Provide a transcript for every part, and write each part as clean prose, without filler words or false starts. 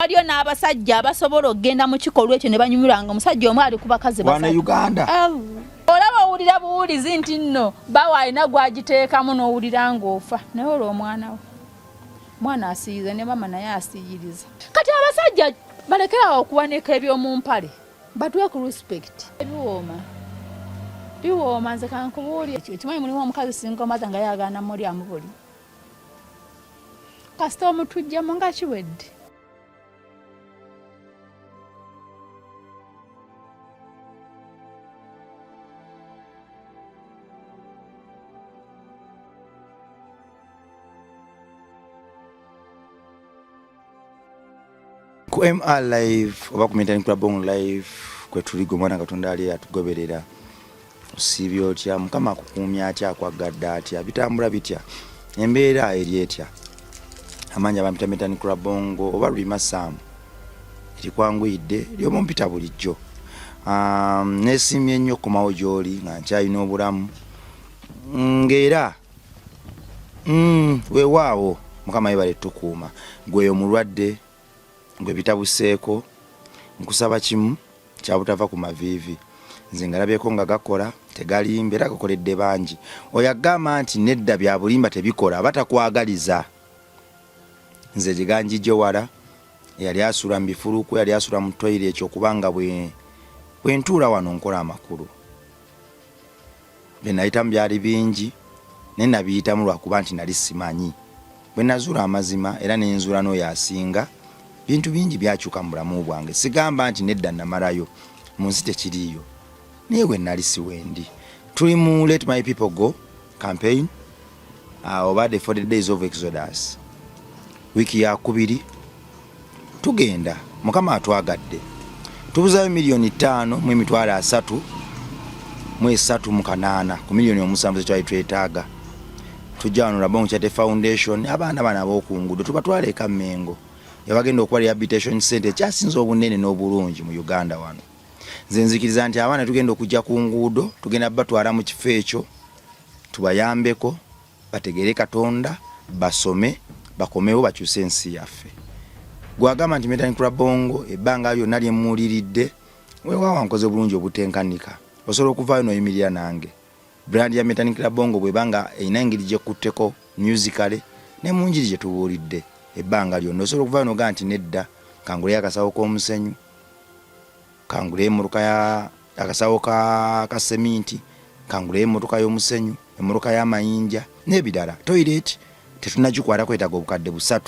Waliyo n'abasajja abasobola okgenda mu kikolwa ekyo ne banyumiranga omusajja omu ali ku bakazi basatu. Wana Uganda. Olaba owulira buwulizi nti nno bawa alina gwagiteekamu n'owulira ng'ofa naye olwo omwana we mwana asiyiza ne mama naye asiyiriza. Kati abasajja balekerawo okuwanika eby'omu mpale batuwe ku respect. Biwooma nze kankubuulire ekimanyi mulimu omukazi singa omaza nga yagaana muli amubuli kasita omutujjamu nga kiwedde. Ku MR live oba ku Mentally Club live kwe tuligo mwana Katonda ali atugoberera osibyo otya mukama akukumya atya akwagadde atya bitambula bitya embeera eri etya amanya ba Mentally Club oba Rulimasamu eri kwanguyidde lyomo mpita bulijjo nesimye nnyo komawo gy'oli nga nkyalina obulamu ng'era weewaawo mukama yebale tukuuma gweyo mulwadde gwe bitabuseeko nkusaba kimu kyabutava ku mavivi nze ngalabyeko nga gakola tegalimba era gakoledde bangi oyagamba nti nedda bya bulimba tebikola batakwagaliza nze giganjijjo wala yali asula mbifuluku yali asula mu toile ekyokubanga bwe ntuula wano nkola amakulu bye nayitamu byali bingi ne nabiyitamu lwakuba nti nali simanyi bwe nazuula amazima era nenzula n'oyo asinga bintu bingi byakyuka mu bulamu bwange sigamba nti nedda namalayo munsi tekiriyo newe nali siwendi tuli mu Let My People Go campaign over the 40 days of Exodus wiki ya kubiri tugenda mukama atwagadde tubuzayo milioni 5 mu emitwalo 3 mu 3 mu 8 ku milioni 7 twali twetaaga tujja wano Rabongo Chate Foundation abaana bana b'okungudo tubatwala eka Mengo yabagenda okuba rehabilitation center kyasinza obunene n'obulungi mu Uganda wano nze nzikiriza nti abaana tugenda okujja ku nguudo tugenda batwala mu kifo ekyo tubayambeko bategere Katonda basome bakomewo bakyuse ensi yaffe gwagamba nti Mentally Club ebbanga lyonna lyemuuliridde weewaawo nkoze bulungi obutenkanika osobola okuvaayo n'oyimirira nange brand ya Mentally Club bwebanga erina engeri gyekutteko musicale ne mu njiri gye tubuulidde ebbanga lyonna osobola okuvaayo n'ogaa nti nedda kangule akasawo k'omusenyu kangule emmotoka ya akasawo ka seminti kangule emmotoka y'omusenyu emmotoka y'amayinja n'ebirala toilet tetunagikwata kwetaaga obukadde 3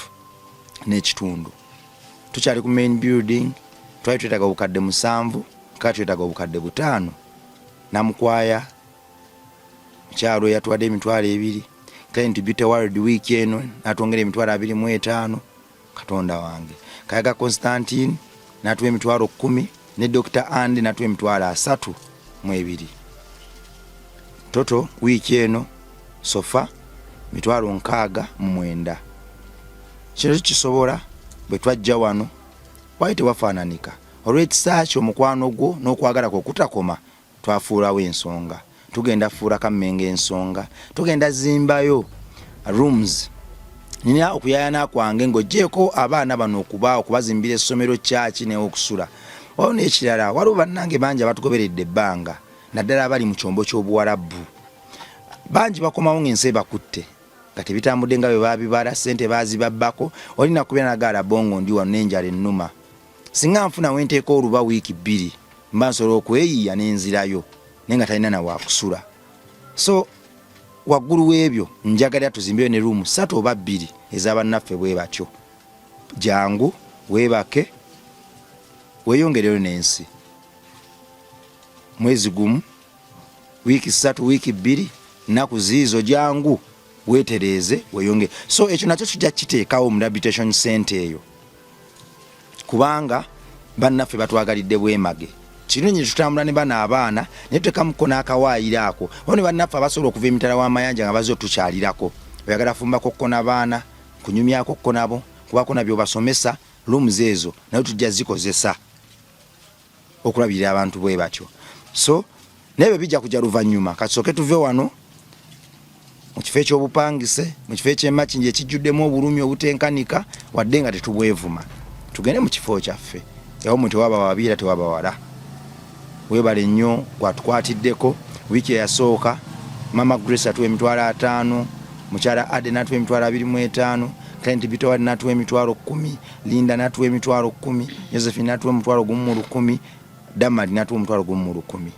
n'ekitundu tukyali ku main building twali twetaaga obukadde 7 kati twetaaga obukadde 5 namukwaya mukyalo yatwadde emitwalo 2 Client Beauty World week eno natongera emitwalo 25 Katonda wange Kayaga Constantine natuwa emitwalo 10 ne Dr. Andy natuwa emitwalo 3 mu 2 toto week eno sofa mitwalo 6 mu 9 kino kisobola bwe twajja wano waite wafaananika olw'ekisaaki omukwano gwo n'okwagala kwo kutakoma twafuulawo ensonga tugenda fuula Kamenge ensonga tugenda zimbayo rooms nina okuyayana kwange ng'ogyeko abaana bano okubazimbira essomero kyaki n'okusula waliwo n'ekirala waliwo bannange bangi abatugoberedde ebbanga naddala abali mu kyombo ky'obuwalabu bangi bakomawo ng'ensi ebakutte nga tebitambudde nga bwe baabibala ssente baazibabbako olina kubeera nagaala bongo ndi wano n'enjala ennuma singa nfuna wenteeka oluba wiiki 2 mba nsobola okweyiiya n'enzirayo naye nga talina nawe akusula so waggulu w'ebyo njagalira tuzimbeyo ne room 3 oba 2 ez'abannaffe bwe batyo jangu weebake weeyongereyo n'ensi mwezi gumu wiiki 3 wiiki 2 nnaku ziizo jangu weetereeze weeyonge so ekyo nakyo kijja kiteekawo mu rehabilitation center eyo kubanga bannaffe batwagalidde bwemage kirungi tutambula ne bana abaana ne tutekamuko n'akawaayiro ako ne bannaffe abasobola okuva emitala w'amayanja nga bazo tukyalirako oyagala fumbako kko n'abaana kunyumyako kko nabo kubako nabyo basomesa rooms ezo nayo tujja zikozesa okulabirira abantu bwe batyo so nebyo bijja kujja luvannyuma kasooke tuve wano mu kifo eky'obupangise mu kifo eky'emakingi ekijjuddemu obulumi obutenkanika wadde nga tetubwevuma tugende mu kifo kyaffe yawo mu tewaba wabira tewaba wala webale nnyo kwatukwatiddeko wiiki eyasooka mama Grace atuwa emitwalo 5 mukyala Ade natuwa emitwalo 25 Client Bitowa natuwa emitwalo 10 Linda natuwa emitwalo 10 Josephine natuwa emitwalo 10 Damadi natuwa emitwalo 10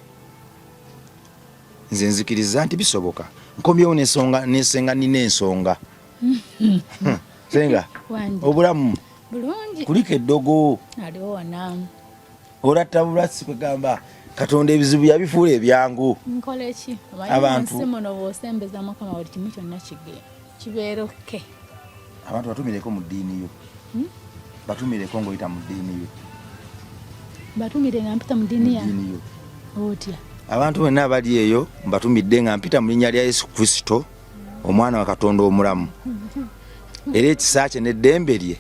nze nzikiriza nti bisoboka nkomyewo n'ensonga nina ensonga Ssenga obulamu bulungi kuliko eddogo aliwo namu olatta bulasi kwegamba Katonda ebizibu yabifuula ebyangu nkole ki abantu simuno bosembeza mukama buli kimu kyonna kibeeroke abantu batumireko mu ddiini yo batumireko ng'oyita mu ddiini yo batumire nga mpita mu ddiini yo otya abantu bonna abali eyo mbatumidde nga mpita mu linnya lya Yesu Kristo omwana wa Katonda omulamu era ekisa kye n'eddembe lye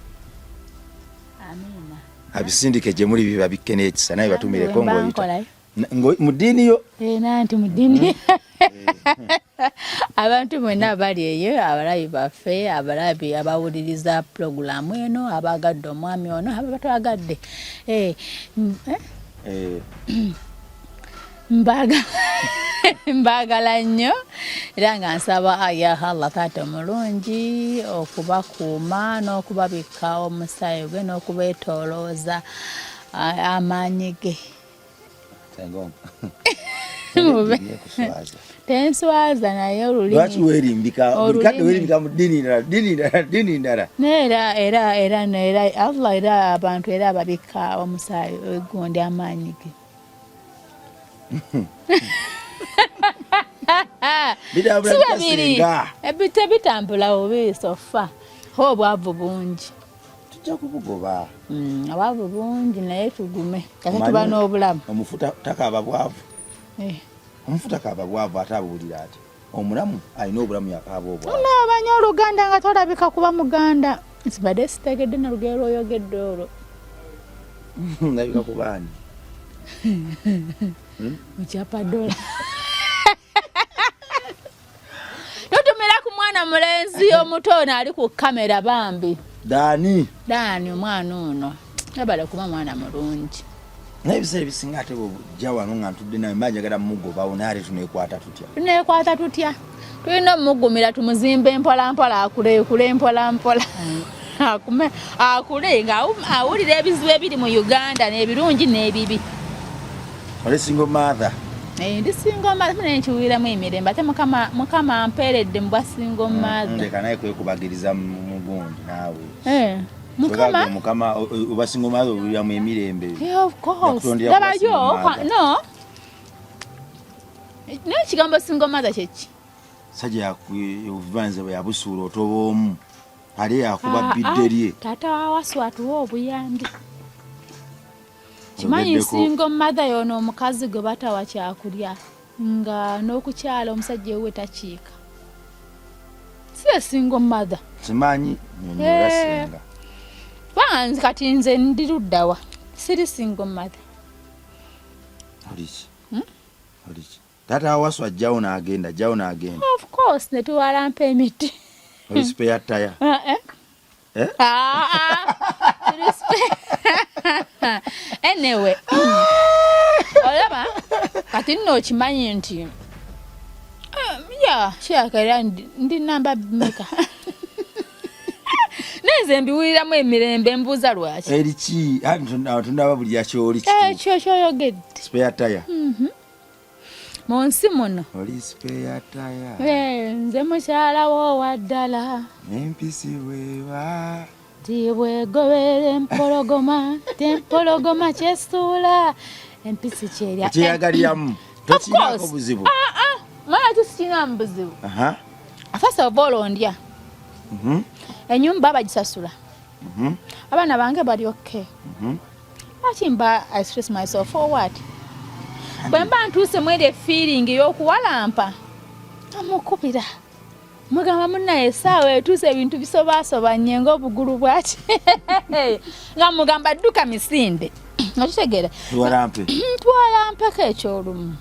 abisindike gye muli biba bikke n'ekisa naye batumireko ng'oyita mu ddiini yo nanti mu ddiini abantu bonna abali eyo abalabi baffe abalabi abawuliriza pulogulaamu eno abagadde omwami ono abatwagadde mbagala nnyo era nga nsaba ya Allah Taata omulungi okubakuuma n'okubabikka omusaayi gwe n'okubeetoolooza amaanyi ge tenswaza naye olulimi lwaki weerimbika mu ddiini ndala era Allah era abantu era ababikka omusaayi gundi amaanyi ge bitambula obiiso ffa obwavu bungi tujja kubugoba obwavu bungi naye tugume kati tuba n'obulamu omufuta takaaba bwavu omufuta kaaba bwavu ate abuwulira ati omulamu alina obulamu yakaaba obwavu onaabanya oluganda nga tolabika kuba muganda sibadde sitegedde na lugero lwoyogedde olwo nabika kubaani mukyapa dola totumira ku mwana mulenzi omutono ali ku kamera bambi Dani omwana ono yabala kuba mwana mulungi naye ebiseera ebisinga ate bw'ojja wano nga ntudde nawe mba njagala mumugobawo naye ate tuneekwata tutya tulina omugumira tumuzimbe mpolampola akule mpolampola akule nga awulira ebizibu ebiri mu Uganda n'ebirungi n'ebibi ole single mother ndi single mother naye nkiwuliramu emirembe ate mukama ampeeredde mu bwa single mother ndeka naye kwekubagiriza mu gundi naawe mukama oba single mother owuliramu emirembe of course labayo no n'ekigambo single mother kyeki sajja yakuvanze bwe yabusuula otoba omu ali yakuba bidde lye taata wawaswa atuwa obuyambi kimanyi single mother yono omukazi gwe batawa kyakulya nga n'okukyala omusajja ewe takiika si single mother simanyi nyonyola Ssenga banzi kati nze ndi luddawa siri single mother oliki taata wawaswa ajjawo n'agenda of course netuwalampa emiti spare tire anyway olaba kati nno okimanyi nti kyakera ndi namba meka neze mbiwuliramu emirembe mbuuza lwaki eriki tundaba buli yakyoli ekyo kyoyogedde spare tire mu nsi muno oli spare tire nze mukyala wo waddala empisi weeba tibwegobera empologoma kyesuula empisi kyerya ekyeyagalyamu tokinaako buzibu mala tusikinamu buzibu afasa oba olondya enyumba bagisasula abaana bange bali okay lwaki mba I stress myself for what bwe mba ntuuse mwere feeling y'okuwalampa amukubira mugamba munnaye essaawa etuuse ebintu bisobaasobanye ng'obugulu bwaki nga mugamba dduka misinde nga kitegeera twalampeko ekyolumu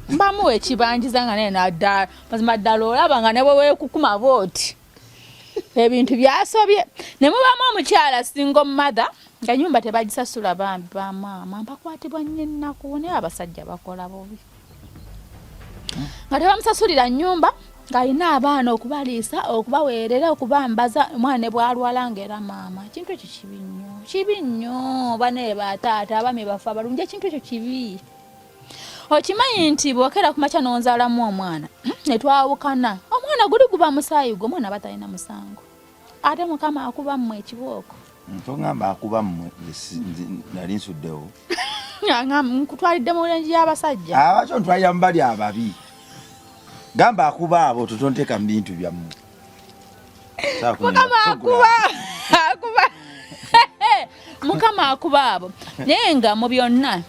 mbamuwa ekibanjiza nga naye naddala mazima ddala olaba nga ne bwe weekukuma booti ebintu byasobye ne mubamu omukyala single mother nga nyumba tebagisasula bambi bamaama bakwatibwa nnyo ennaku naye abasajja bakola bubi nga tebamusasulira nnyumba ng'alina abaana okubaliisa okubaweerera okubambaza omwana bwalwala ng'era maama ekintu ekyo kibi nnyo bane bataata abami bafe abalungi ekintu ekyo kibi okimanyi nti bwokera ku makya n'onzaalamu omwana ne twawukana omwana guli guba musaayi gwe omwana batalina musango ate mukama akuba mmwe ekibooko tongamba akuba mmwe nali nsuddewo nkutwalidde mu lengi y'abasajja abakyo ntwalira mu bali ababi gamba akuba abo totonteeka mu bintu byammwe mukama akuba abo naye nga mu byonna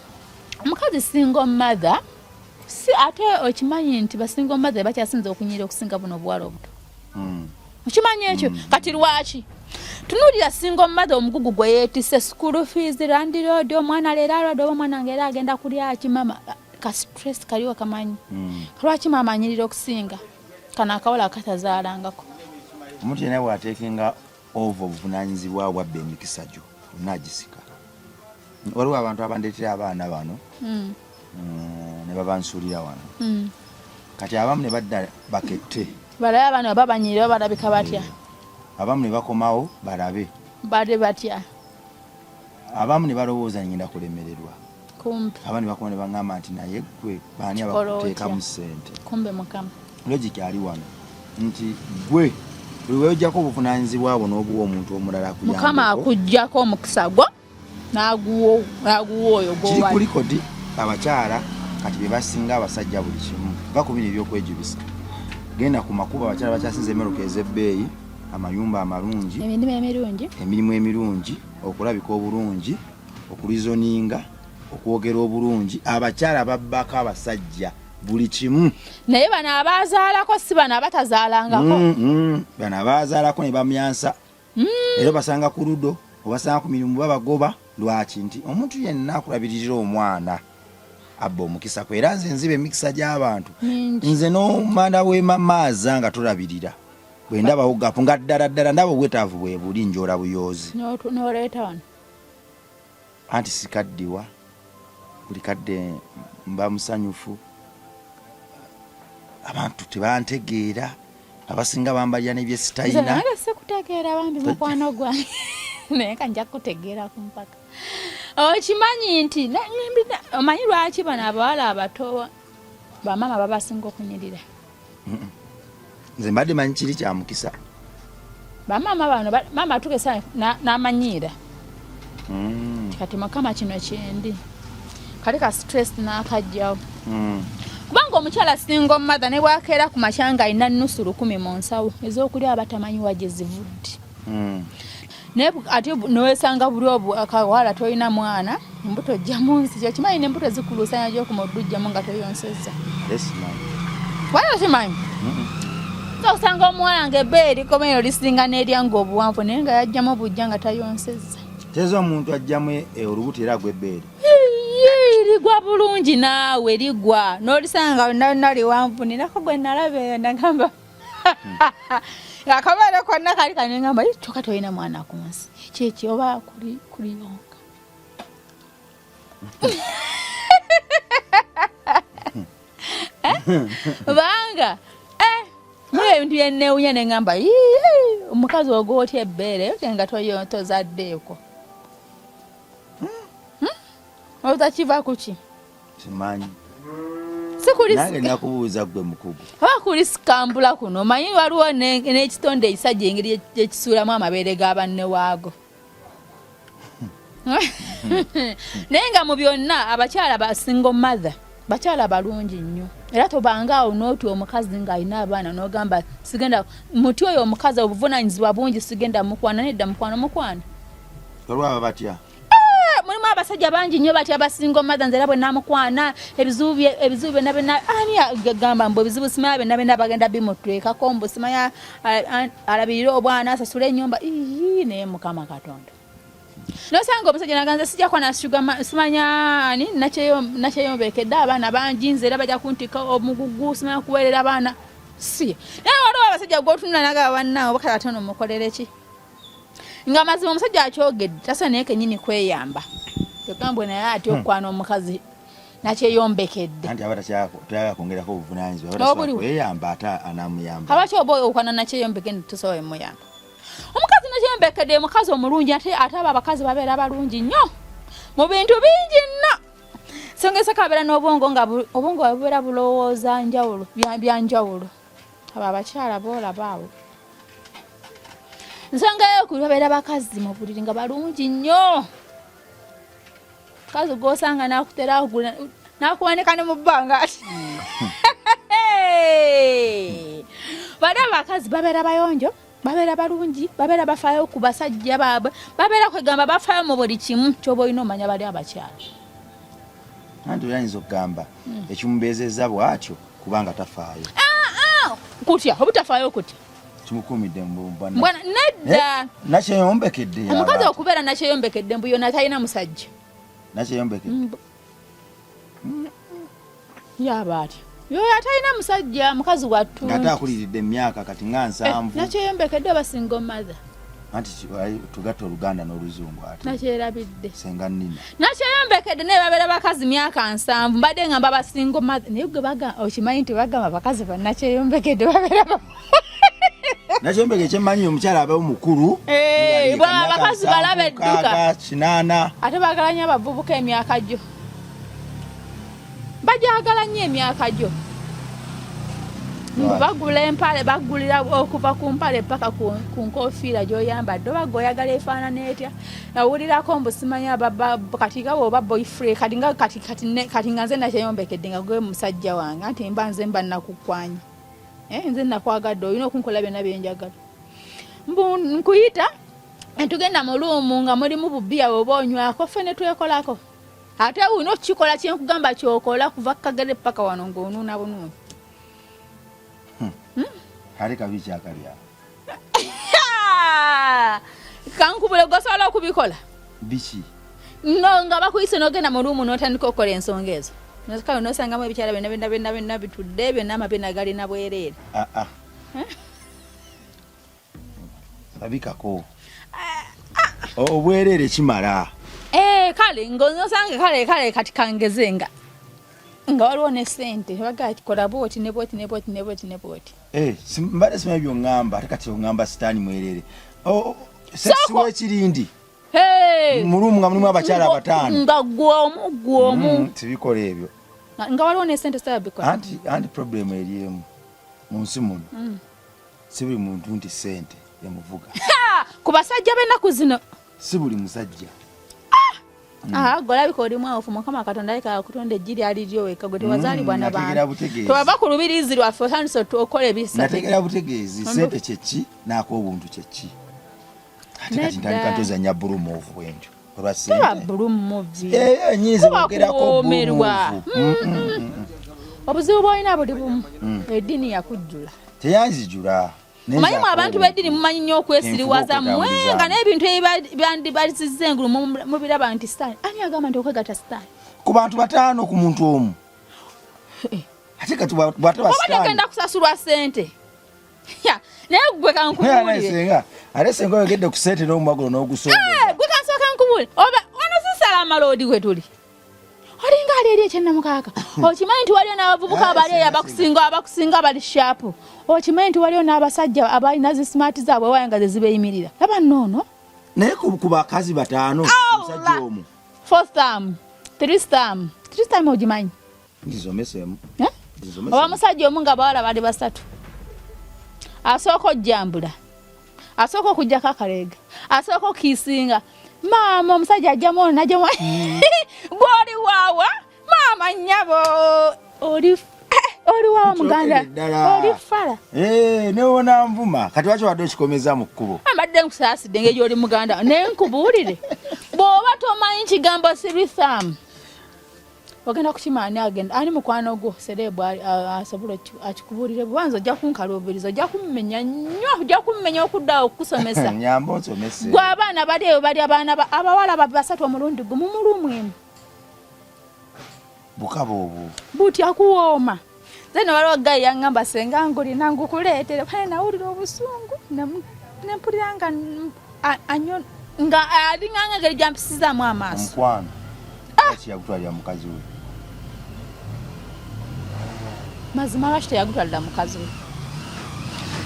omukazi single mother si ate okimanyi nti basingle mother bakyasinza okunyira okusinga buno obuwala obuto okimanyi ekyo kati lwaki tunuulira single mother omugugu gwe yeetisse school fees landlord omwana leero alwadde oba omwana ng'era agenda kulya ki mama ka stress kaliwo kamanyi lwaki mama anyirira okusinga kano akawala akatazaalangako omuntu yenna bw'ateekenga ova obuvunaanyizibwa bwabba emikisa gyo onagisika waliwo abantu abandeetera abaana bano ne babansuulira wano kati abamu ne badda bakette balabe abaana oba banyirira oba balabika batya abamu ne bakomawo balabe bade batya abamu ne balowooza ngenda kulemererwa kumbe abamu ne bakoma ne baŋŋamba nti naye gwe baani abakuteekamu ssente kumbe mukama logiki ali wano nti gwe buli weojjako obuvunaanyizibwa bwo n'obuwa omuntu omulala akuyambeko mukama akuggyako omukisa gwo n'aguwa oyo kiri kuliko di abakyala kati be basinga abasajja buli kimu bakubira ebyokwejubisa genda ku makubo abakyala bakyasinza emmeruka ez'ebbeeyi amayumba amalungi emirimu emirungi okulabika obulungi okulizoninga okwogera obulungi abakyala babbako abasajja buli kimu naye bano abaazaalako si bano abatazaalangako bano abaazaalako ne bamyansa era basanga ku ludo obasanga ku mirimu babagoba lwaki nti omuntu yenna akulabiririra omwana abba omukisa kwe era nze nziba emikisa gy'abantu nze n'omwana w'emamaaza nga tulabirira bwe ndabawo gapu nga ddala ndaba obwetaavu bwe buli njola buyoozi n'oleeta wano anti sikaddiwa buli kadde mba musanyufu abantu tebantegeera abasinga bambalya n'ebyesitayina nange sikutegeera bambi mukwano gwange naye kanjja kutegeera ku mpaka okimanyi nti omanyi lwaki bano abawala abato bamama babasinga okunyirira nze mbadde manyi kiri kya mukisa bamama bano mama tugesa n'amanyiira kati mukama kino kyendi kali ka stress n'akajjawo kubanga omukyala single mother ne bwakeera ku makya nga alina nnusu 10 mu nsawo ez'okulya abatamanyi wa gye zivudde naye ate nowesanga buli obu akawala tolina mwana embuto ojja mu nsi kyo kimanyi n'embuto zikuluusanya gy'okumuddu ojjamu nga toyonsezza wala simanyi osanga omuwala ng'ebbeeyi likomeyo lisinga n'erya ng'obuwanvu naye nga yajjamu obujja nga tayonsezza teeza omuntu ajjamu olubuto era agw'ebbeeri ligwa bulungi naawe ligwa n'olisanga nalina liwanvu ninako gwe nalabe nagamba akabeere konna kali kanengamba kyokka tolina mwana ku nsi kyeki oba kuliyonka banga muyo ebintu byenneewunya neŋŋamba omukazi ogootya ebbeere nga tozaddeeko otakiva kuki simanyi nange nakubuuza gwe mukugu oba kuli sikambula kuno omanyi waliwo n'ekitonde ekisajja engeri gyekisuulamu amabeere ga banne waago naye nga mu byonna abakyala basingle mother bakyala balungi nnyo era tobangaawo n'oti omukazi ng'alina abaana n'ogamba sigenda muti oyo omukazi obuvunaanyizibwa bungi sigenda mukwana nedda mukwana olwaba batya mulimu abasajja bangi nnyo batya abasingle mother nze era bwe namukwana ebizibu byonna byonna ani agamba mbu ebizibu simanya byonna byonna bagenda bimutwekako mbu simanya alabirire obwana asasule ennyumba naye mukama katonda nosanga omusajja naganza sijja kwa nasuga simanya ani nakyeyobekedde abaana bangi nze era bajja kuntika omugugu simanya kuweerera abaana si naye waliwo abasajja gwotunula nagaba bannaawe bakala tono mukolere ki nga mazima omusajja akyogedde tasa naye kenyini kweyamba yogambwe naye ati okwana omukazi nakyeyombekedde anti aba takyakongerako obuvunanyizibwa aba kweyamba ate anamuyamba abaki oba okwana nakyeyombekedde tusobola muyamba omukazi nakyeyombekedde mukazi omulungi ate aba abakazi babeera balungi nnyo mu bintu bingi nno songesa kabeera n'obwongo nga obwongo bubeera bulowooza njawulo byanjawulo abo abakyala boolaba abo nsonga y'okuli babeera bakazi mu buliri nga balungi nnyo kazi gosanga nakutera nakuwanika ne mu bbanga ati bali abakazi babeera bayonjo babeera balungi babeera bafaayo ku basajja baabwe babeera kwegamba bafaayo mu buli kimu kyoba olina omanya bali abakyala anti oyinza okugamba ekimubeezezza bwatyo kubanga tafaayo kutya obutafaayo kutya kimukumidde mbwana nedda nakyeyombekedde omukazi okubeera nakyeyombekedde mbu yonna talina musajja nakyeyombekedde yaba atya yoyo atalina musajja mukazi wattu ngate akuliridde emyaka kati nga 7 nakyeyombekedde oba single mother anti tugatta oluganda n'oluzungu ate nakyerabidde senga nnina nakyeyombekedde naye babeera bakazi myaka 7 mbadde ngamba basingle mother naye gwe okimanyi nti bagamba bakazi bannakyeyombekedde babeera nakyeyombekedde kyemmanyi omukyala abewo mukulu abakazi balaba edduka 8 ate baagala nnyo abavubuka emyaka gyo bajagala nnyo emyaka gyo bagula empale bagulira okuva ku mpale paka ku nkofiira gy'oyambadde oba gweoyagala efaanana etya nawulirako mbusimanya kati nga bwoba boyfriend kati nga nze nakyeyombekedde nga gwe musajja wange anti mba nze mba nakukwanya nze nakwagadde olina okunkola byonna byenjagala nkuyita tugenda mu luumu nga mulimu bubiya bwe oba onywako ffe ne twekolako ate olina okukikola kyenkugamba kyokola kuva kagere paka wano ng'onuuna bunuuni kale kabi kyakalya kankubule gosobola okubikola biki no nga bakuyise n'ogenda mu luumu n'otandika okukola ensonga ezo kale n'osangamu ebikyala byonna bitudde byonna amapena galina bwereere abikako obwereere kimala kale ng'osanga kale kati kangezenga nga waliwo ne ssente bagaa kikola bwoti ne bwoti mbadde simanyi by'oŋŋamba ate kati oŋŋamba sitaani mwerere sesi w'ekirindi mulumu nga mulimu abakyala 5 nga gwomu tibikola ebyo nga waliwo ne ssente sabikola anti problemu eriemu mu nsi muno si buli muntu nti ssente emuvuga ku basajja b'ennaku zino si buli musajja golabika olimu awofu mukama katonda aleka kutonda ejjiri aliryo weka gwe tewazaalibwa n'abantu twava ku lubiriizi lwaffe otandise okola ebisa nategeera butegeezi ssente kyeki n'ak'obuntu kyeki ate kati ntandika ntozanya buluumuvu bwentyo olwa ssente buluumuvi nyinza bogerako buluumuvu obuzibu bwolina buli bumu eddiini yakujjula teyanzijula mumanyi mu abantu b'eddiini mumanyi nnyo okwesiriwaza mmwe nga n'ebintu ebyandibalizizza engulu mubiraba nti sitaani ani agamba nti okwegatta sitaani ku bantu 5 ku muntu omu ate kati bw'ataba sitaani oba tegenda kusasulwa ssente naye gwe kankubuulire ate senga oyogedde ku ssente n'omumagulo n'ogusonga gwe kansooka nkubuulire oba wano sisala amaloodi gwe tuli olinga ali eri ekyennamukaaka okimanyi nti waliyo n'abavubuka abali eyo abakusinga bali shaapu okimanyi nti waliyo n'abasajja abalina zi simaati zaabwe waye nga ze zibeeyimirira laba nnoono naye ku bakazi 5 omusajja omu 4th term 3th term ogimanyi ndizomesemu oba musajja omu nga bawala bali 3 asooka ojjambula asooka okujjako akaleega asooka okiisinga maama omusajja ajjamu ono najjamu gw'oli waawa maama nnyabo oli waawa muganda oli fala newona nvuma kati waki wadde okikomeza mu kkubo mbadde nkusaasidde ngeri oli muganda naye nkubuulire bw'oba tomanyi kigambo siritham ogenda kukimaani agenda ani mukwano gwo serebu asobola akikubuulire bubanza ojja kunkaluubiriza ojja kummenya nnyo ojja kummenya okuddawo okukusomesa nyamba onsomese gwe abaana bali eyo bali abaana abawala 3 omulundi gumu mulumu emu bukaba obwo butya kuwooma zeno waliwo gayi yaŋŋamba senga ngulina ngukuleetere kale nawulira obusungu nempulira nga anyo nga alinganga gari jampisiza mu amaso mukwano ati yakutwalira mukazi we mazima lwaki teyagutwalira mukazi we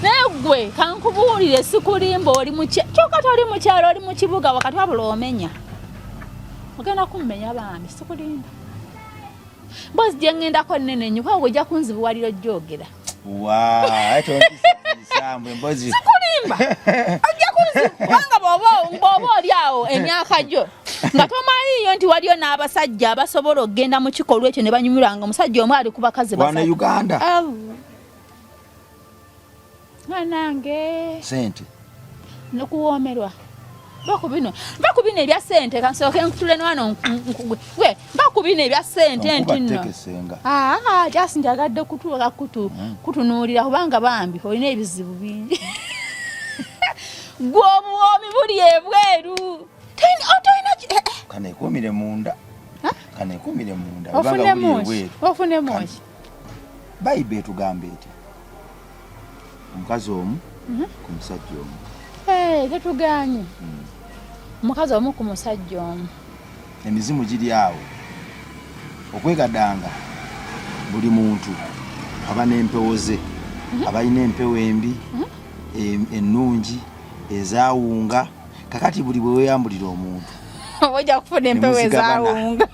negwe kankubuulire sikulimba oli kyokati oli mukyalo oli mu kibuga wakati wabula omenya ogenda kummenya bambi sikulimba mbozi gye ŋŋendako nnene nnyo kuba ojja kunzibuwaliro gyogera sikulimba ojja kunzibubanga bw'oba oli awo emyaka gyo nga tomanyiiyo nti waliyo n'abasajja abasobola okgenda mu kikolwa ekyo ne banyumirwanga omusajja omu ali ku bakazi wana Uganda nange sente nokuwoomerwa baku bino ebya sente kansooke nkutule wano we baku bino ebya sente nti nno jasi njagadde kutunuulira kubanga bambi olina ebizibu bingi gwe obuwoomi buli ebweru kanekumire munda ofunemu ki bayibe etugamba eti omukazi omu ku musajja omu tetuganye omukazi omu ku musajja omu emizimu giri awo okwegadanga buli muntu aba n'empewo ze abalina empewo embi ennungi ezawunga kakati buli bwe weeyambulira omuntu ojja kufuna empewo ezawunga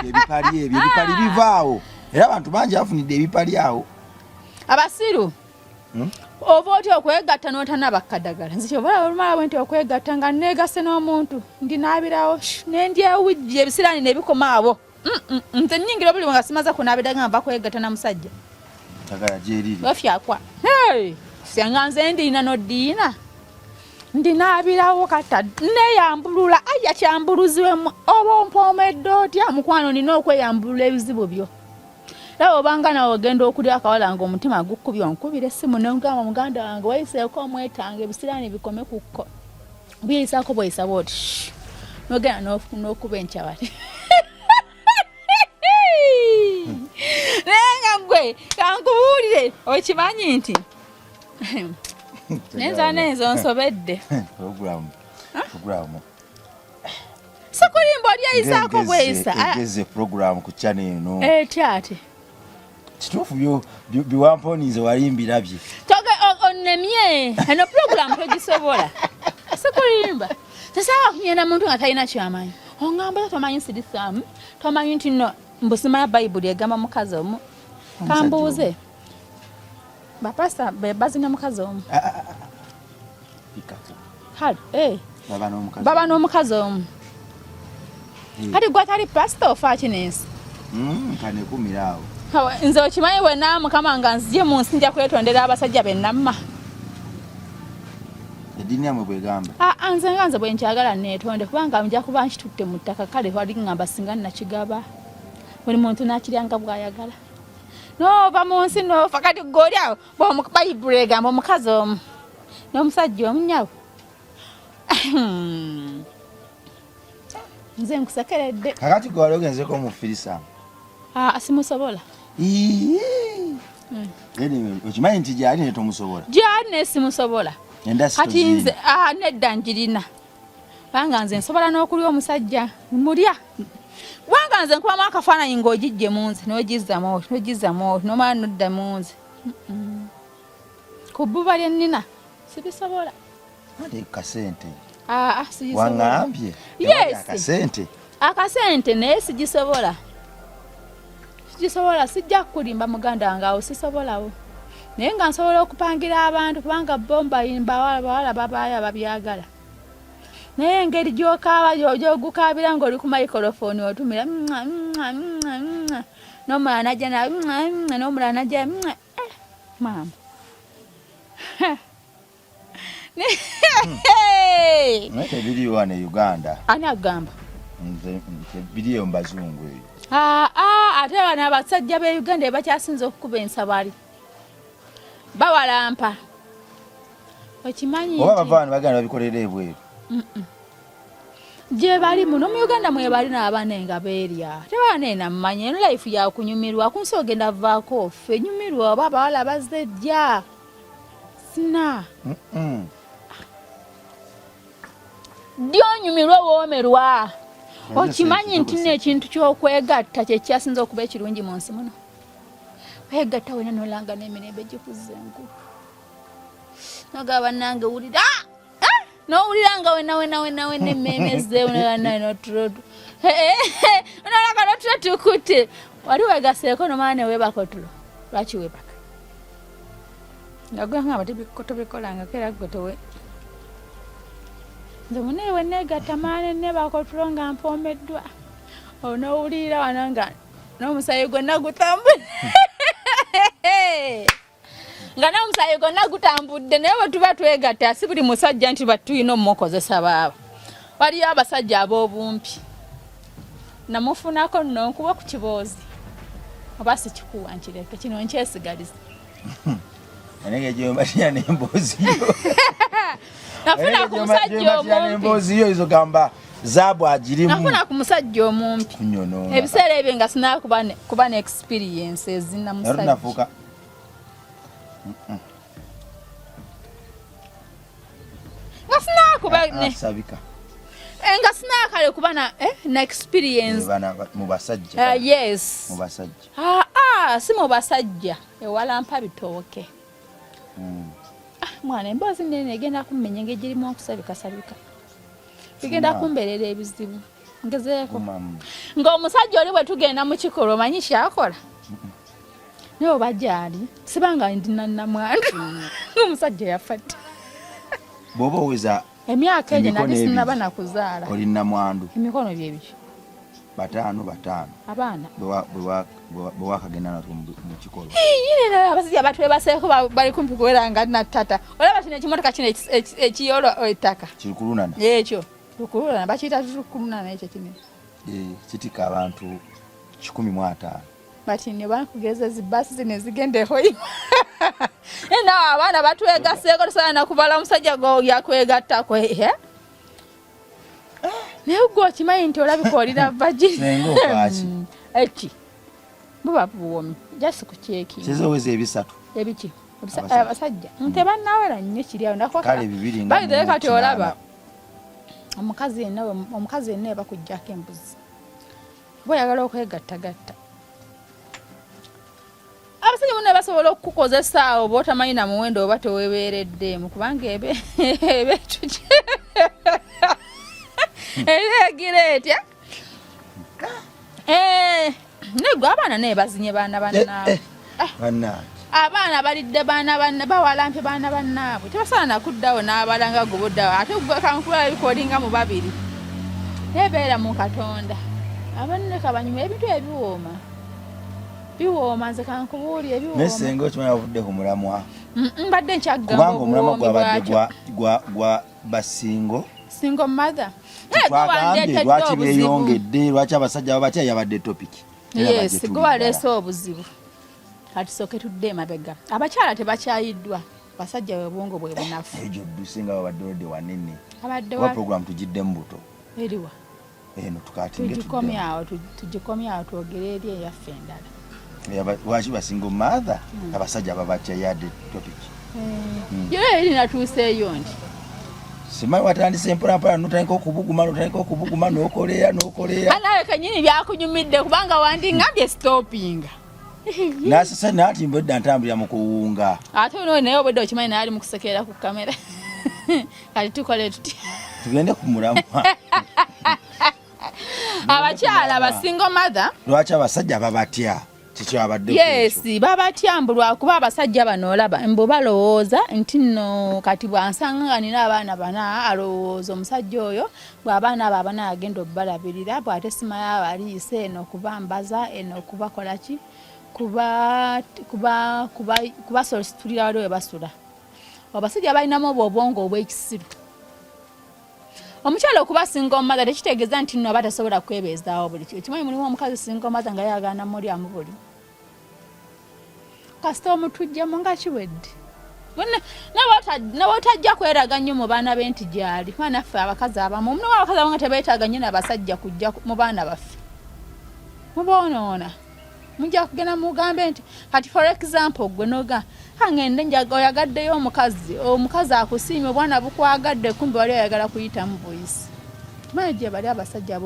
ebipali bivaawo era abantu bangi bafunidde ebipali awo abasiru oba otya okwegatta n'otanaba kadagala nze kyobola olumala bwe nti okwegatta nga neegase n'omuntu ndinaabirawo nendyewujja ebisiraani nebikoma abo nze nnyingira obuli nga simaze kunaabira nga nva kwegatta na musajja ofyakwa sanga nze ndiina noddiina ndinaabirawo kata neyambulula aya kyambuluziwemu oba ompoomedde otya mukwano nina okweyambulula ebizibu byo era obanga nawe ogenda okulya akawala nga omutima gukubye onkubira essimu nogamba muganda wange wayiseeko omwetanga ebisiraani bikome kukko biyisaako bweyisa bwoti nogenda n'okuba enkyawali naye nga gwe kankubuulire okimanyi nti nenza onsobedde sikulimba oli ayisaako bweyisa egeze program ku channel eno ate kituufu biwamponize wali mbirabye onnemye eno program togisobola sikulimba tesawa kunyenda muntu nga talina kyamanyi ongamba tomanyi sirisamu tomanyi nti no mbusimaya bayibuli egamba mukazi omu kambuuze bapasita bazina mukazi omu baba n'omukazi omu kati gwe atali pasita ofa kinensi kanekumirawo nze okimanyi bwenna mukama nga nzije mu nsi nja kwetondera abasajja bennamma eddiini yamwe bwegamba nze nga nze bwenkyagala neetonde kubanga nja kuba nkitutte mu ttaka kale wali ngamba singa nnakigaba buli muntu nakiryanga bw'ayagala nova mu nsi nofa kati goli awo bayibuli egamba omukazi omu n'omusajja omunyawo nze nkusekeredde kakati gwe wali ogenzeko omufirisa simusobola okimanyi nti gyali netomusobola gyali nesimusobola kati nze nedda njirina kubanga nze nsobola n'okulya omusajja mulya kubanga nze nkubamu akafaananyi ng'ogijje mu nze n'ogizzamu nomala nodda mu nze ku bbuba lyennina sibisobola kasente sigisobola waŋambye akasente naye sigisobola sijja kukulimba muganda wange awo sisobolawo naye nga nsobola okupangira abantu kubanga bawala babaaya babyagala naye engeri gy'ogukabira ng'oli ku microphone otumira n'omulala najja n'omulala najja mama tebiriyo wano e Uganda ani agamba biriyo mu bazungu eyo ate bano abasajja b'e Uganda bakyasinza okukuba ensabali bawalampa okimanyi oba bava wano bagenda babikolera ebweru gye balimu no mu Uganda mwe bali n'abanenga beerya tebaneena mmanyi eno life ya kunyumirwa kunsi ogenda vaako ffe nyumirwa oba abawala bazedja sina dyonyumirwa woomerwa okimanyi nti n'ekintu ky'okwegatta kye kyasinza okuba ekirungi mu nsi muno wegatta wena n'olanga n'emirembe gikuza engulu nogaba nange wulira n'owulira nga wena emmeemezeewo nanotulotu nolanga notulotukute wali wegaseeko nomala neweebaka otulo lwaki weebaka nga gwe ngamba tobikolangako era gwe towe nze muneewe negatta maane neebaka otulo nga mpoomeddwa onowulira wano nga n'omusayi gwonna gutambudde nga n'omusayi gwonna gutambudde naye bwe tuba twegatta si buli musajja nti batulina omukozesa baaba waliyo abasajja ab'obumpi namufunako nno nkuba ku kiboozi oba si kikuwa nkireke kino nkyesigaliza anenge gyomatiya n'emboozi yo nafuna ku musajja omumpi yo izo gamba zaabu agirimu nafuna ku musajja omumpi kunyonoona ebiseera ebyo nga sinakuba ne experience ezina musajja nafuka nga sinakuba ne sabika nga sinakale kuba na experience mu basajja yes mu basajja si mu basajja ewalampa bitooke mwana emboozi nene egenda kummenya ng'egirimu okusabikasabika bigenda kumbeerera ebizibu ngezeeko ng'omusajja oli bwe tugenda mu kikolwa omanyi kyakola naye oba gyali sibanga ndina nnamwandu ng'omusajja yafatta bw'oba oweza emyaka egyo nali sinaba nakuzaala oli nnamwandu emikono byebiki bataano abaana bwe wakagenda natwe mu kikolwa yinera abasajja batwebaseeko bali kumpi kuwera nga nattata olaba kino ekimotoka kino ekiyolo ettaka kirikulunana ekyo lukulunana bakiyita lukulunana ekyo kinene kitika abantu 15 bati ne bakugeza zibasi zino zigenda ehoyima nawe abaana batwegaseeko tosobola nakubala omusajja yakwegattako naye gwe okimanyi nti olabika olira vagini eki buba buwomi jasi ku kyeki sizoweza ebisatu ebiki abasajja tebannawera nnyo kiriawo kale bibiri nga bagire kati olaba omukazi yenna eba kujjako embuzi oba oyagala okwegattagatta abasajja muno basobola okukukozesa awo oba otamanyi na muwendo oba teweebeereddemu kubanga ebetuki eregira etya negwe abaana naye bazinye baana bannaabwe abaana balidde baana bawalampye baana bannaabwe tebasobola nakuddawo n'abalanga goboddawo ate kankulaba bikolinga mu babiri nebeera mu katonda abaneka banyuma ebintu biwooma nze kankubuulira ebiwooma nesenga okimanyi bavudde ku mulamwa mbadde nkyagamba kubanga omulamwa gwabadde gwa basingo single mother twagambye lwaki beeyongedde lwaki abasajja babatya yabadde topiki yes gwaleese obuzibu kati soke tudde emabega abakyala tebakyayiddwa basajja bwebwongo bwe bunafu ejo dusinga babadde odde wanene abadde wa program tujidde mbuto eriwa eno tukatinge tugikomye awo twogere eri eyaffe endala lwaki basingo mother abasajja babatya yadde topiki yo eri natuuseeyo nti simanyi watandise mpolampola notandika okubuguma n'okolera nawe kanyini byakunyumidde kubanga wandingambye stoppinga nasasa natimba edda ntambulira mu kuwunga ate ono naye obwedde okimanyi naye ali mu kusekerera ku kamera kati tukole tuti tugende ku mulamwa abakyala abasingo mother lwaki abasajja babatya yes babatyambu lwakuba abasajja bano olaba mbu balowooza nti nno kati bwansanga nga nina abaana bana alowooza omusajja oyo bw'abaana abo abana agenda obubalabirira bw'ate sima y'abaliise eno okubambaza eno okubakola ki kubasolitulira wali we basula abasajja balinamu obwongo obw'ekisiru omukyala okuba single mother tekitegeeza nti nno aba tasobola kwebeezaawo buli kimu kimanyi mulimu omukazi single mother nga yagaana mulyamu buli kasita omutujjamu nga kiwedde nawe otajja kweraga nnyo mu baana be nti gyali kuba naffe abakazi abamu omulimu abakazi abamu nga tebeetaaga nnyo n'abasajja kujja mu baana baffe muboonoona mujja kugenda mugambe nti kati for example gwe noga kangende njaga oyagaddeyo omukazi akusiimye obwana bukwagadde kumbe wali oyagala kuyitamu buyisi maje bali abasajja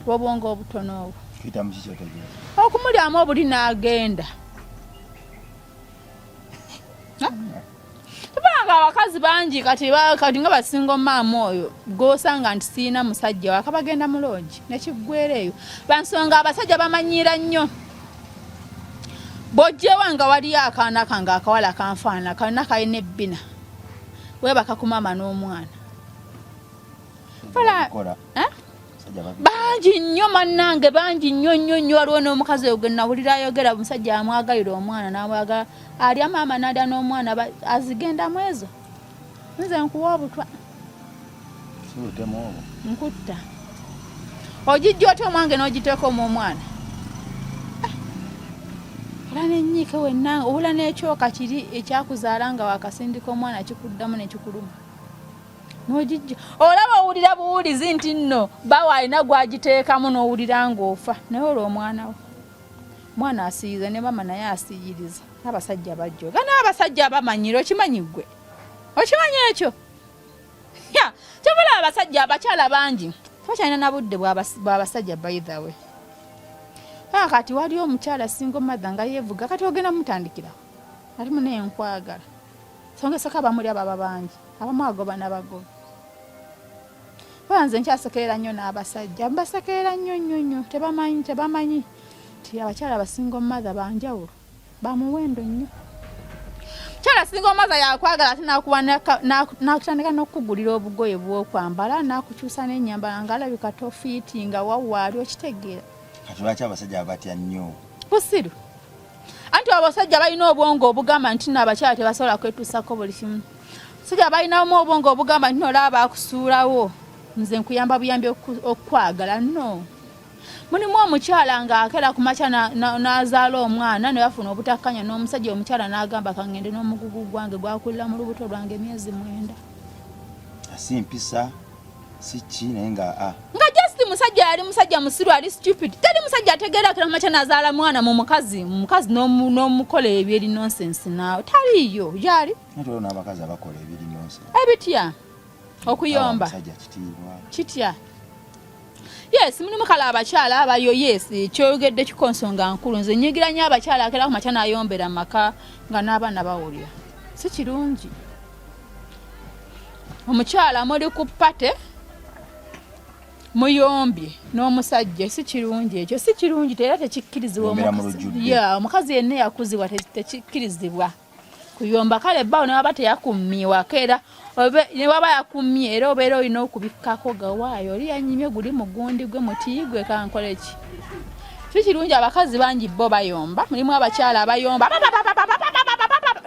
bobongo obutono obwo kuyitamu kiki otegeera okumulyamu obuli n'agenda tubanga abakazi bangi kati nga basinga maama oyo gosanga nti siina musajja wakabagenda mulongi nekiggwereeyo bansonga abasajja bamanyira nnyo bojjewa nga waliyo akaana kange akawala kanfaana kalina kalina ebbina webaka ku maama n'omwana bangi nnyo mannange bangi nnyo waliwo n'omukazi oyo gwe nawulira ayogera omusajja amwagalira omwana n'amwagala alya maama n'alya n'omwana azigenda mu ezo nze nkuwa obutwa nkutta ogijja otya omwange n'ogiteeka mu omwana ola n'ennyiike wenna obula n'ekyoka kiri ekyakuzaala nga wakasindika omwana kikuddamu nekikuluma n'ogijja olaba owulira buwulizi nti nno bawa alina gwagiteekamu n'owulira ng'ofa naye olwo omwana asiiza ne mama naye asiyiriza n'abasajja bajjoga n'abasajja abamanyire okimanyi ggwe okimanyi ekyo kyobula abasajja abakyala bangi tokyalina na budde bw'abasajja baithawe kati waliyo omukyala single mother nga yeevuga kati ogenda mutandikira ali munaye nkwagala songesako abamuli ababa bangi abamu agoba n'abagoba banze nkyasekerera nnyo n'abasajja mbasekerera nnyo tebamanyi nti abakyala abasinga mother banjawulo bamuwendo nnyo kyala singa mother yakwagala ate nakutandika n'okukugulira obugoye bw'okwambala nakukyusa n'ennyambala ng'alabika tofiiti nga wawwaali okitegeera kati lwaki abasajja abatya nnyo busiru anti abasajja balina obwongo obugamba nti n'abakyala tebasobola kwetuusako buli kimu abasajja balinamu obwongo obugamba nti nolaba bakusuulawo nze nkuyamba buyambi okwagala no mulimu omukyala ng'akera ku makya n'azaala omwana ne bafuna obutakkanya n'omusajja omukyala n'agamba kangende n'omugugu gwange gwakulira mu lubuto lwange emyezi 9 si mpisa si ki naye nga just musajja yali musajja musiru ali stupid tali musajja ategeera kera makya n'azaala mwana mu mukazi n'omukola ebyeri nonsense naawe taliyo yali nti olwo n'abakazi abakola ebyeri nonsense ebitya okuyomba kitya yes mulimu kala abakyala abayo yes kyoyogedde kikonsonga nkulu nze nyigira nnyo abakyala akera ku makya n'ayombera maka nga n'abaana bawulira si kirungi omukyala muli ku pate muyombye n'omusajja si kirungi ekyo si kirungi era tekikkirizibwa omukazi yenna yakuzibwa tekikkirizibwa kuyomba kale bawo ne waba teyakummiwa kera ne waba yakummye era obeera olina okubikkako gawaayo oli yanyimye guli mugundi gwe mutiigwe kankole ki si kirungi abakazi bangi bo bayomba mulimu abakyala abayomba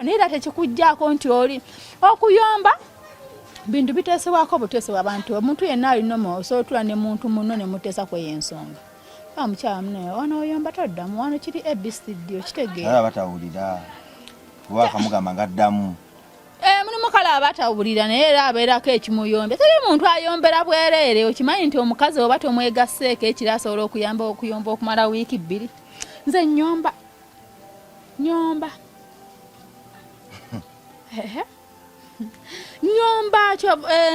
naye era tekikugjaako nti oli okuyomba bintu biteesebwako buteesebwa abantu omuntu yenna alina osootula ne muntu muno ne muteesa kweyo ensonga omukyala munaye wano oyomba toddamu wano kiri ABCD okitegeera batawulira kuba akamugamba ngaddamu mulimu kale abatawulira naye era abeerako ekimuyombe teri muntu ayombera bwereere okimanyi nti omukazi oba tomwegasseeko ekiro asobola okuyomba okumala wiiki 2 nze nyomba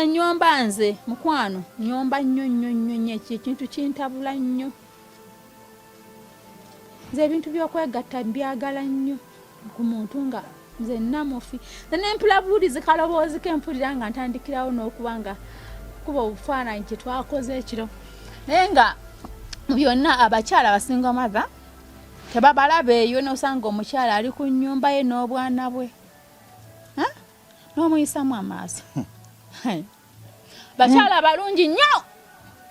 nyomba nze mukwano nyomba nnyo ekintu kintabula nnyo nze ebintu by'okwegatta byagala nnyo ku muntu nga nze namufi nempula buulizi kaloboozi kempulira nga ntandikirawo n'okubanga kuba obufaananyi kye twakoze ekiro naye nga mu byonna abakyala abasinga mother tebabalaba eyo n'osanga omukyala ali ku nnyumba ye n'obwana bwe n'omuyisamu amaaso bakyala balungi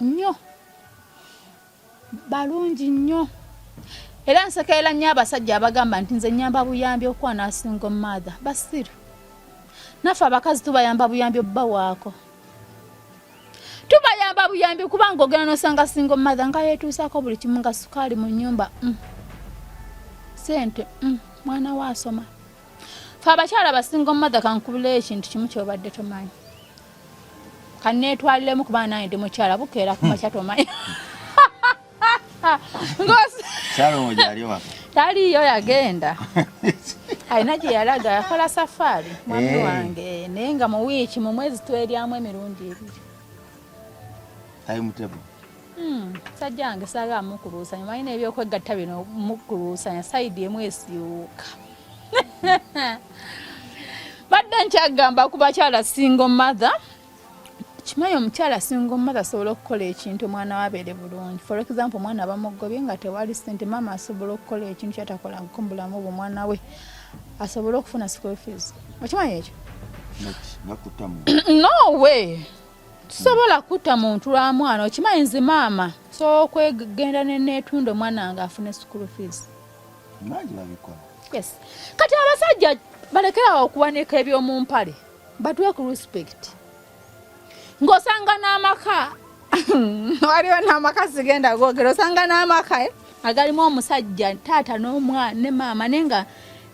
nnyo balungi nnyo era nsekeera nnyo abasajja abagamba nti nze nyamba buyambi okuba n'asinga mother basiru naffe abakazi tubayamba buyambi obbawaako tubayamba buyambi kubanga ogenda n'osanga single mother nga yeetuusaako buli kimu nga sukaali mu nnyumba sente mwana we asoma fe abakyala basinga mother kankubula ekintu kimu kyobadde tomanyi kanneetwaliremu kuba nange ndi mukyala bukeera ku makya tomanyi taliyo yagenda alina gye yalaga yakola safari mwami wange naye nga mu wiiki mu mwezi tweryamu emirundi ebiri. Ayi mutebo. Sajja wange saagala mukuluusanya malina ebyokwegatta bino mukuluusanya sayidi emu esiiwuuka. Badde nkyagamba ku bakyala single mother. Kimanyi omukyala single mother asobola okukola ekintu omwana wabeere bulungi. For example omwana abamugobye nga tewali ssente maama asobola okukola ekintu kyatakola nkumbulamu obwo omwana we asobola okufuna school fees. Okimanyi ekyo? No way. Tusobola kutta muntu lwa mwana okimanyi nze maama so okwegenda neneetunda omwana nga afune school fees. Mangi babikola. Yes. Kati abasajja balekerawo okuwanika ebyomumpale batuwe ku respect. Ng'osanga n'amaka waliwo n'amaka sigenda googera osanga n'amaka agalimu omusajja taata n'omwana ne maama nenga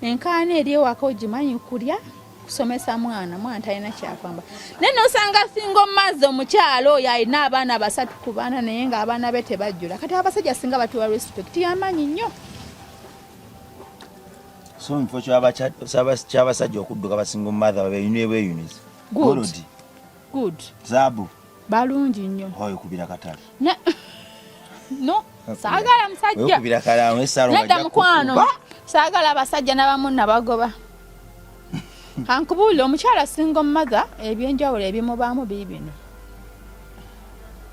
enkaana eri ewaka ogimanyi kulya kusomesa mwana talina kyakwamba naye n'osanga single mother omukyalo oyo alina abaana 3 ku 4 naye nga abaana be tebajjula. Kati abasajja singa batuwa respect yamanyi nnyo. So mfo ky'abasajja okudduka basingle mother beeyunis Good. Zabu. Balungi nnyo. Oyo kubira katale. No. Saagala musajja. Oyo kubira kala mwesalo nga jakku. Mukwano. Saagala abasajja n'abamunna bagoba. Kankubuulira omukyala single mother ebyenjawulo ebimubaamu bibino.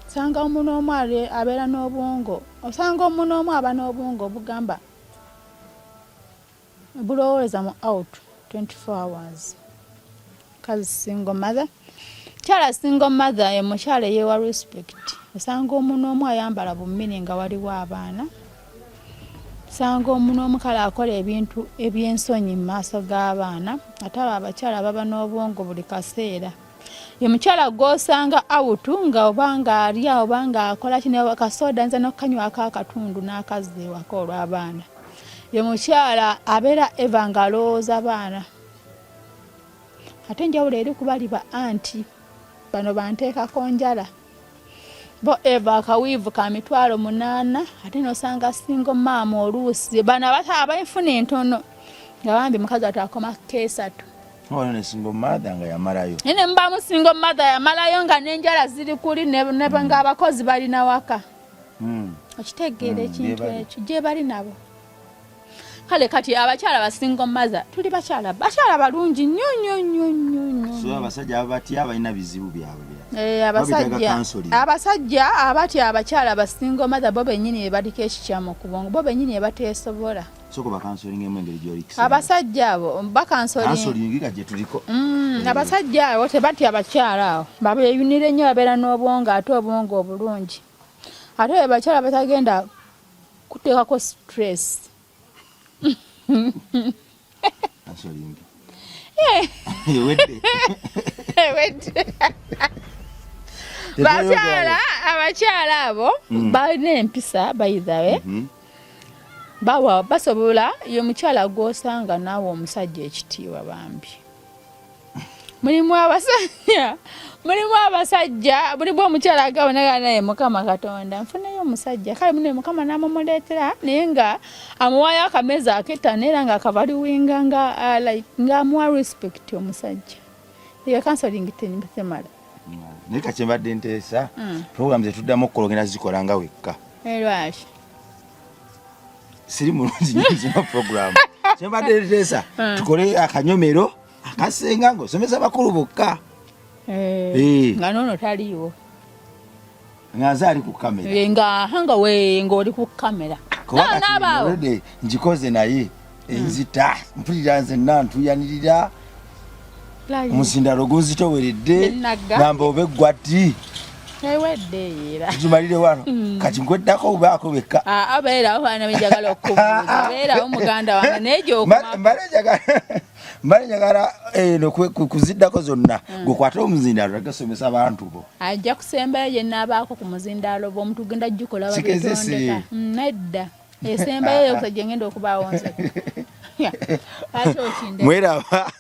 Sanga omuntu omu abeera n'obwongo. Osanga omuntu omu aba n'obwongo obugamba bulowooza mu out 24 hours. Kazi single mother. Kyala single mother ye mukyala yewa respect. Osanga omuntu omu ayambala bummini nga waliwo abaana. Osanga omuntu omukala akola ebintu ebyensonyi mu maaso g'abaana. Ate abakyala baba n'obwongo buli kaseera. Ye mukyala gw'osanga awutu nga obanga alya obanga akola kino kasoda nze n'okukanywa akatundu n'akazzi ewaka olw'abaana. Ye mukyala abeera eva nga alowooza abaana. Ate enjawulo eri kubali ba anti bano banteekako njala bo eva akawiivu ka 8,000 ate n'osanga single maama oluusi bano abainfuna entono nga bambi mukazi atakoma keesatu. Ono ne single mother nga yamalayo. Nene mbamu single mother yamalayo nga n'enjala ziri kuli ne nga abakozi balina waka. Okitegeera ekintu ekyo gye bali nabo. Kale kati abakyala ba single mother tuli bakyala balungi nnyo. So abasajja abatya balina bizibu byabwe. Abasajja abatya abakyala ba single mother bo bennyini baliko ekikyamu ku bwongo bo bennyini bateesobola. Soko ba counseling engeri gy'oli. Abasajja abo ba counseling gye tuliko. Abasajja abo tebatya abakyala abo babeeyunire nnyo babeera n'obwongo ate obwongo obulungi. Ate abakyala batagenda kuteekako stress. Counseling. Abakyala abo balina empisa bayithawe basobola ye mukyala gw'osanga naawe omusajja ekitiibwa bambi. Mulimu abasajja mulimu omukyala agaboneka naye Mukama Katonda nfuneyo omusajja kale muno Mukama n'amumuleetera naye nga amuwaayo akameza ak'ettaano era nga akabaliwinga nga amuwa respect omusajja. Eyo counseling temala. Naye kakyembadde nteesa program zetuddamu okukologera zikola nga wekka. Lwaki? Siri mulungi nnyo zino program. Kyembadde nteesa tukole akanyomero akasenga ng'osomesa bakulu bokka. Nga nono taliiwo. Nga nze ali ku kamera. Ng'oli ku kamera. N'abaawo. Njikoze naye enzita mpulira nze nantuyanirira. Omusindalo gunzitoweredde namba obeggwati. Ewedde era. Tumalire wano. Kati nkweddako obaako bekka. Abeerawo bana njagala okubuuza. Abeerawo muganda wange naye gy'okuma. Mbale njagala eno kuziddako zonna gwekwata omuzindalo agasomesa abantu bo. Ajja kusembayo gye naabaako ku muzindalo bo omuntu genda jjukola babitondeka. Nedda. Esembayo yoksa gye ngenda okubaawo nze. Ate okinde. Mweraba.